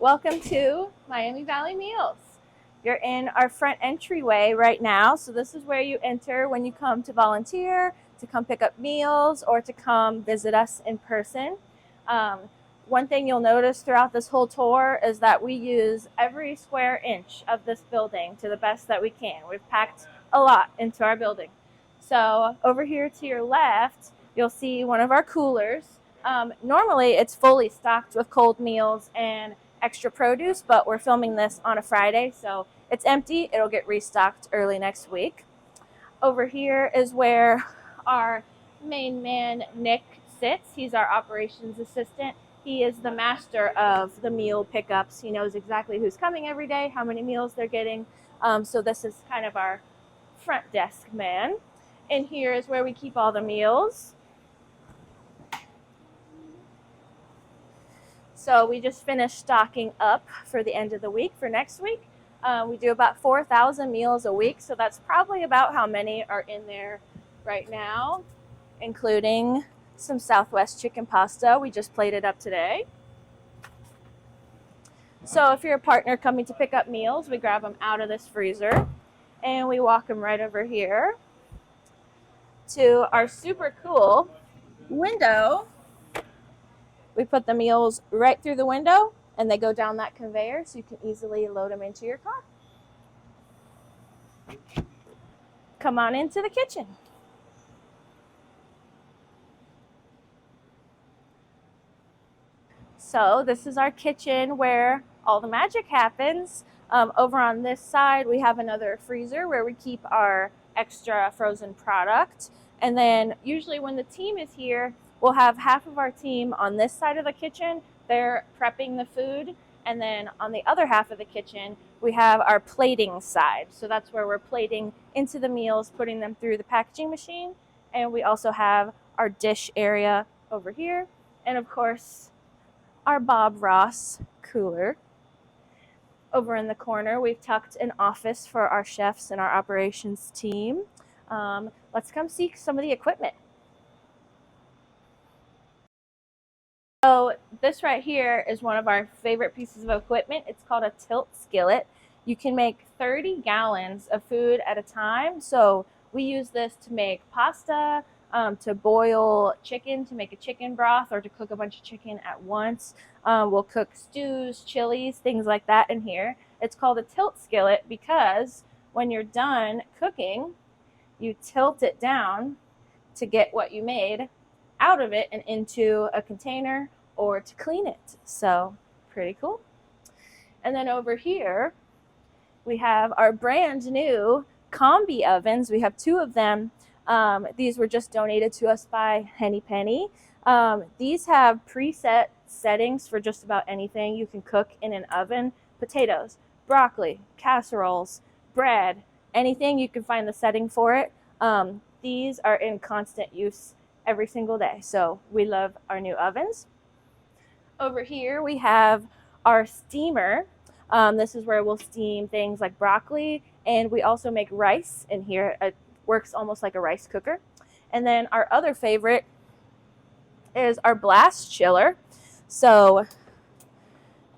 Welcome to Miami Valley Meals. You're in our front entryway right now, so this is where you enter when you come to volunteer, to come pick up meals, or to come visit us in person. One thing you'll notice throughout this whole tour is that we use every square inch of this building to the best that we can. We've packed a lot into our building. So over here to your left, you'll see one of our coolers. Normally it's fully stocked with cold meals and extra produce, but we're filming this on a Friday, so it's empty. It'll get restocked early next week. Over here is where our main man, Nick, sits. He's our operations assistant. He is the master of the meal pickups. He knows exactly who's coming every day, how many meals they're getting. So this is kind of our front desk man. And here is where we keep all the meals. So we just finished stocking up for the end of the week for next week. We do about 4,000 meals a week, so that's probably about how many are in there right now, including some Southwest chicken pasta. We just plated up today. So if you're a partner coming to pick up meals, we grab them out of this freezer and we walk them right over here to our super cool window. We put the meals right through the window and they go down that conveyor so you can easily load them into your car. Come on into the kitchen. So this is our kitchen where all the magic happens. Over on this side, we have another freezer where we keep our extra frozen product. And then usually when the team is here, we'll have half of our team on this side of the kitchen. They're prepping the food. And then on the other half of the kitchen, we have our plating side. So that's where we're plating into the meals, putting them through the packaging machine. And we also have our dish area over here. And of course, our Bob Ross cooler. Over in the corner, we've tucked an office for our chefs and our operations team. Let's come see some of the equipment. So this right here is one of our favorite pieces of equipment. It's called a tilt skillet. You can make 30 gallons of food at a time. So we use this to make pasta, to boil chicken, to make a chicken broth, or to cook a bunch of chicken at once. We'll cook stews, chilies, things like that in here. It's called a tilt skillet because when you're done cooking, you tilt it down to get what you made out of it and into a container or to clean it. So pretty cool. And then over here, we have our brand new combi ovens. We have 2 of them. These were just donated to us by Henny Penny. These have preset settings for just about anything you can cook in an oven. Potatoes, broccoli, casseroles, bread, anything you can find the setting for it. These are in constant use every single day. So we love our new ovens. Over here we have our steamer. This is where we'll steam things like broccoli, and we also make rice in here. It works almost like a rice cooker. And then our other favorite is our blast chiller. So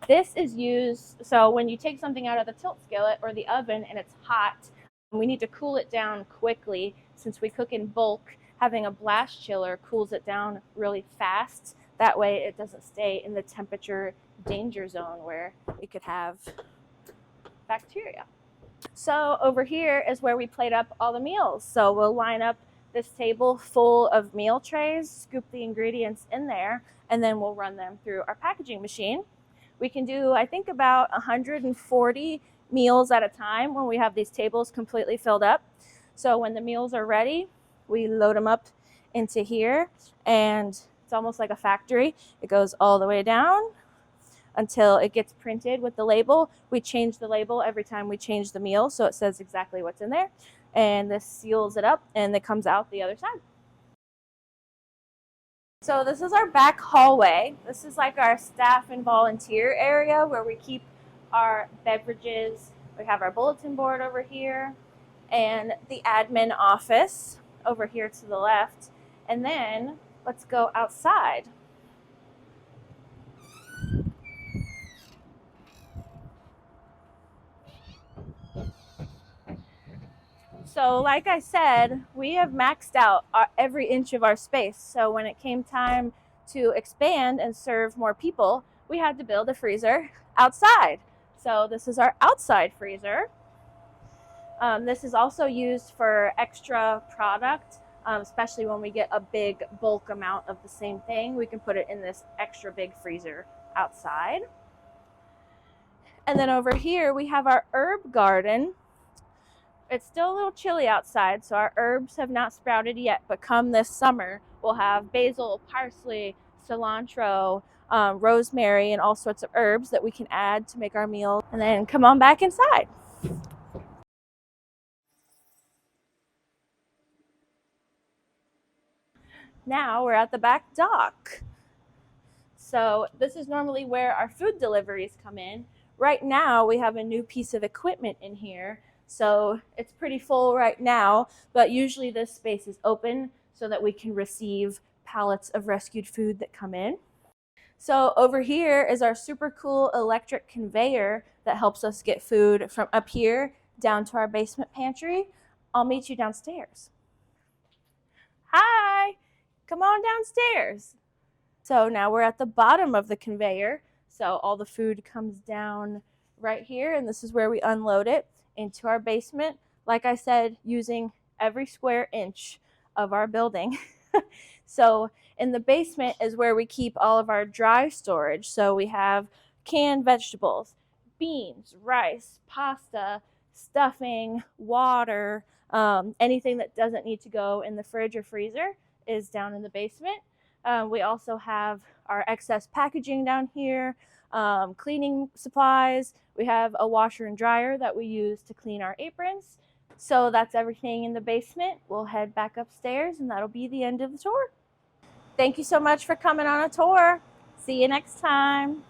this is used, so when you take something out of the tilt skillet or the oven and it's hot, we need to cool it down quickly. Since we cook in bulk, having a blast chiller cools it down really fast. That way it doesn't stay in the temperature danger zone where it could have bacteria. So over here is where we plate up all the meals. So we'll line up this table full of meal trays, scoop the ingredients in there, and then we'll run them through our packaging machine. We can do, I think, about 140 meals at a time when we have these tables completely filled up. So when the meals are ready, we load them up into here, and it's almost like a factory. It goes all the way down until it gets printed with the label. We change the label every time we change the meal, so it says exactly what's in there. And this seals it up, and it comes out the other side. So this is our back hallway. This is like our staff and volunteer area where we keep our beverages. We have our bulletin board over here and the admin office over here to the left. And then let's go outside. So like I said, we have maxed out every inch of our space. So when it came time to expand and serve more people, we had to build a freezer outside. So this is our outside freezer. This is also used for extra product, especially when we get a big bulk amount of the same thing. We can put it in this extra big freezer outside. And then over here we have our herb garden. It's still a little chilly outside, so our herbs have not sprouted yet, but come this summer, we'll have basil, parsley, cilantro, rosemary, and all sorts of herbs that we can add to make our meals. And then come on back inside. Now we're at the back dock. So this is normally where our food deliveries come in. Right now we have a new piece of equipment in here. So it's pretty full right now, but usually this space is open so that we can receive pallets of rescued food that come in. So over here is our super cool electric conveyor that helps us get food from up here down to our basement pantry. I'll meet you downstairs. Hi, come on downstairs. So now we're at the bottom of the conveyor. So all the food comes down right here, and this is where we unload it into our basement. Like I said, using every square inch of our building. So in the basement is where we keep all of our dry storage. So we have canned vegetables, beans, rice, pasta, stuffing, water, anything that doesn't need to go in the fridge or freezer is down in the basement. We also have our excess packaging down here, cleaning supplies. We have a washer and dryer that we use to clean our aprons. So that's everything in the basement. We'll head back upstairs, and that'll be the end of the tour. Thank you so much for coming on a tour. See you next time.